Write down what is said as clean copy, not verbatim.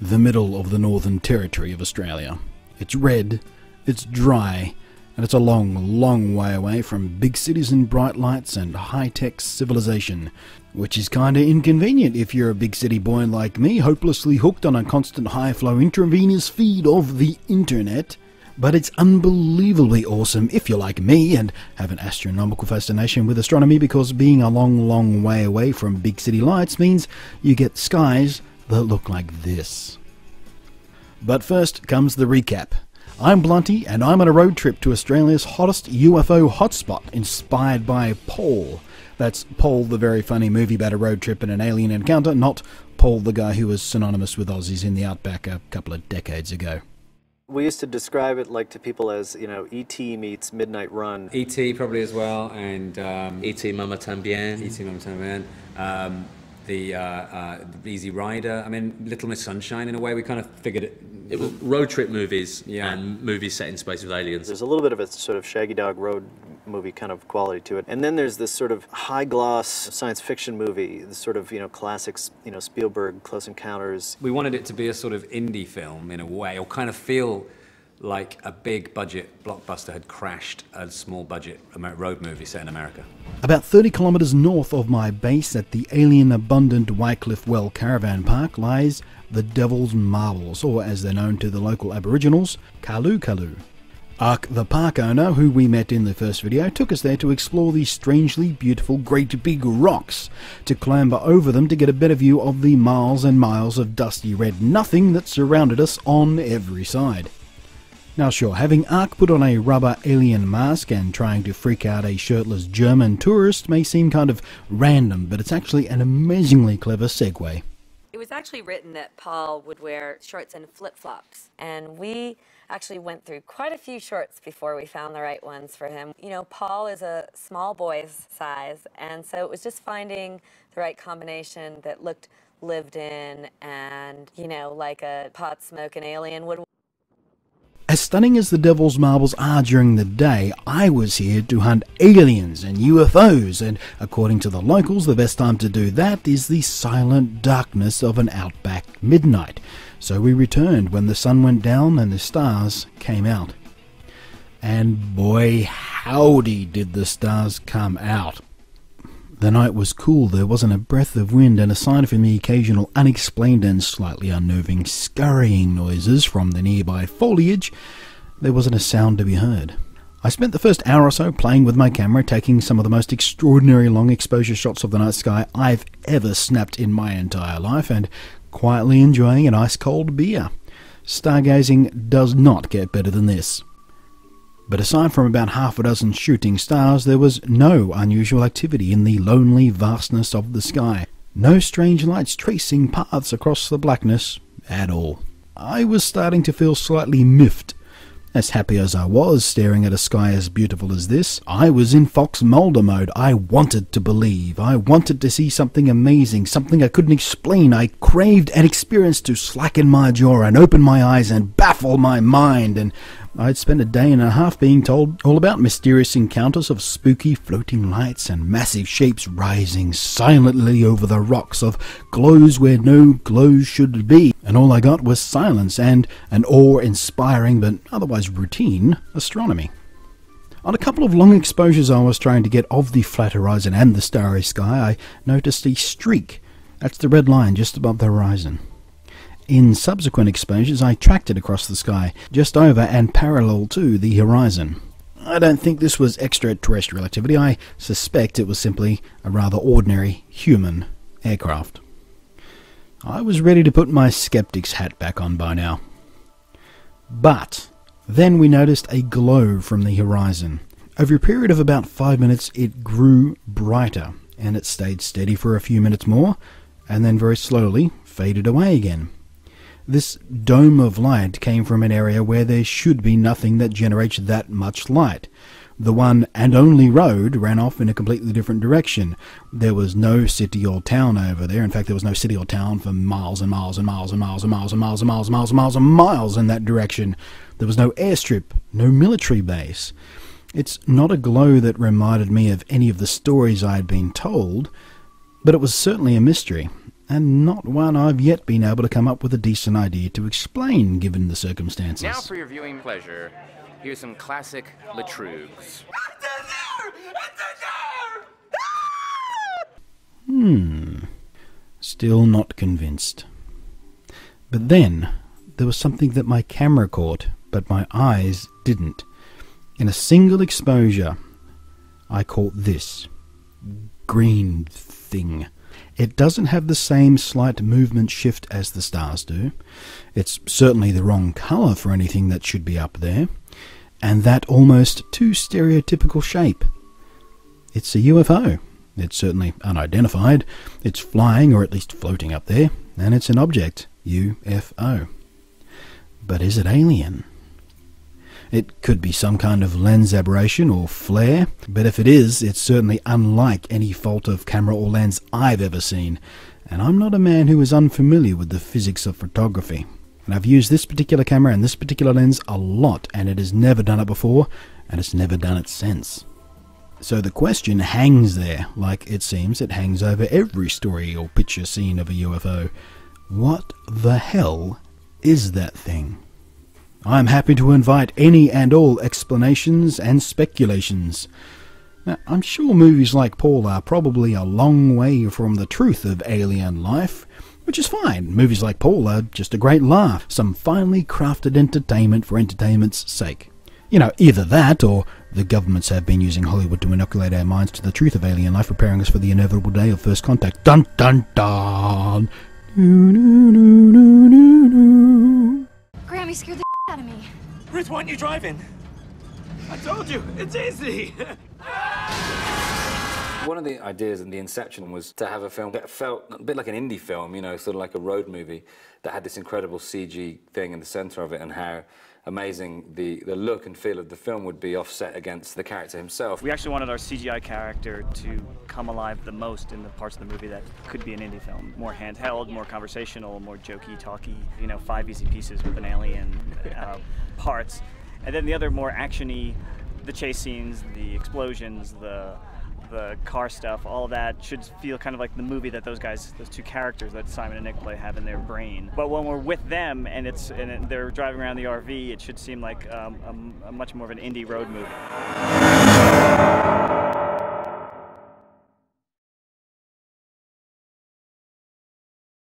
the middle of the Northern Territory of Australia. It's red, it's dry, and it's a long, long way away from big cities and bright lights and high-tech civilization, which is kinda inconvenient if you're a big city boy like me, hopelessly hooked on a constant high-flow intravenous feed of the internet. But it's unbelievably awesome if you're like me and have an astronomical fascination with astronomy, because being a long, long way away from big city lights means you get skies that look like this. But first comes the recap. I'm Blunty, and I'm on a road trip to Australia's hottest UFO hotspot, inspired by Paul. That's Paul, the very funny movie about a road trip and an alien encounter, not Paul, the guy who was synonymous with Aussies in the outback a couple of decades ago. We used to describe it like to people as, you know, E.T. meets Midnight Run. E.T. probably as well, and E.T. Mama Tambien. E.T. Mama Tambien. The Easy Rider. I mean, Little Miss Sunshine, in a way, we kind of figured it. It was road trip movies, yeah, and movies set in space with aliens. There's a little bit of a sort of Shaggy Dog Road movie kind of quality to it. And then there's this sort of high gloss science fiction movie, this sort of, you know, classics, you know, Spielberg, Close Encounters. We wanted it to be a sort of indie film in a way, or kind of feel like a big budget blockbuster had crashed a small budget road movie set in America. About 30 kilometres north of my base at the alien-abundant Wycliffe Well caravan park lies the Devil's Marbles, or as they're known to the local Aboriginals, Kalu Kalu. Ark, the park owner, who we met in the first video, took us there to explore these strangely beautiful great big rocks, to clamber over them to get a better view of the miles and miles of dusty red nothing that surrounded us on every side. Now sure, having Ark put on a rubber alien mask and trying to freak out a shirtless German tourist may seem kind of random, but it's actually an amazingly clever segue. It was actually written that Paul would wear shorts and flip-flops, and we actually went through quite a few shorts before we found the right ones for him. You know, Paul is a small boy's size, and so it was just finding the right combination that looked lived in and, you know, like a pot-smoking alien would. As stunning as the Devil's Marbles are during the day, I was here to hunt aliens and UFOs, and according to the locals, the best time to do that is the silent darkness of an outback midnight. So we returned when the sun went down and the stars came out. And boy, howdy did the stars come out. The night was cool, there wasn't a breath of wind, and aside from the occasional unexplained and slightly unnerving scurrying noises from the nearby foliage, there wasn't a sound to be heard. I spent the first hour or so playing with my camera, taking some of the most extraordinary long exposure shots of the night sky I've ever snapped in my entire life, and quietly enjoying an ice-cold beer. Stargazing does not get better than this. But aside from about half a dozen shooting stars, there was no unusual activity in the lonely vastness of the sky. No strange lights tracing paths across the blackness at all. I was starting to feel slightly miffed. As happy as I was staring at a sky as beautiful as this, I was in Fox Mulder mode. I wanted to believe. I wanted to see something amazing, something I couldn't explain. I craved an experience to slacken my jaw and open my eyes and baffle my mind, and I'd spent a day and a half being told all about mysterious encounters of spooky floating lights and massive shapes rising silently over the rocks, of glows where no glows should be, and all I got was silence and an awe-inspiring but otherwise routine astronomy. On a couple of long exposures I was trying to get of the flat horizon and the starry sky, I noticed a streak. That's the red line just above the horizon. In subsequent exposures, I tracked it across the sky, just over and parallel to the horizon. I don't think this was extraterrestrial activity. I suspect it was simply a rather ordinary human aircraft. I was ready to put my skeptic's hat back on by now. But then we noticed a glow from the horizon. Over a period of about 5 minutes, it grew brighter, and it stayed steady for a few minutes more, and then very slowly faded away again. This dome of light came from an area where there should be nothing that generates that much light. The one and only road ran off in a completely different direction. There was no city or town over there. In fact, there was no city or town for miles and miles and miles and miles and miles and miles and miles and miles and miles and miles in that direction. There was no airstrip, no military base. It's not a glow that reminded me of any of the stories I had been told, but it was certainly a mystery. and not one I've yet been able to come up with a decent idea to explain given the circumstances. Now for your viewing pleasure, here's some classic Latrugs. Still not convinced. But then, there was something that my camera caught, but my eyes didn't. In a single exposure, I caught this green thing. It doesn't have the same slight movement shift as the stars do. It's certainly the wrong colour for anything that should be up there. And that almost too stereotypical shape. It's a UFO. It's certainly unidentified. It's flying, or at least floating up there, and it's an object, UFO. But is it alien? It could be some kind of lens aberration or flare, but if it is, it's certainly unlike any fault of camera or lens I've ever seen, and I'm not a man who is unfamiliar with the physics of photography. And I've used this particular camera and this particular lens a lot, and it has never done it before, and it's never done it since. So the question hangs there, like it seems it hangs over every story or picture seen of a UFO. What the hell is that thing? I'm happy to invite any and all explanations and speculations. Now, I'm sure movies like Paul are probably a long way from the truth of alien life, which is fine. Movies like Paul are just a great laugh, some finely crafted entertainment for entertainment's sake. You know, either that, or the governments have been using Hollywood to inoculate our minds to the truth of alien life, preparing us for the inevitable day of first contact. Dun dun dun! Grammy scared the out of me. Ruth, why aren't you driving? I told you, it's easy! One of the ideas in the inception was to have a film that felt a bit like an indie film, you know, sort of like a road movie, that had this incredible CG thing in the center of it, and how amazing the look and feel of the film would be offset against the character himself. We actually wanted our CGI character to come alive the most in the parts of the movie that could be an indie film. More handheld, more conversational, more jokey, talky, you know, 5 easy pieces with an alien parts. And then the other more action-y, the chase scenes, the explosions, the car stuff, all that should feel kind of like the movie that those guys, those two characters that Simon and Nick play, have in their brain. But when we're with them and they're driving around the RV, it should seem like a much more of an indie road movie.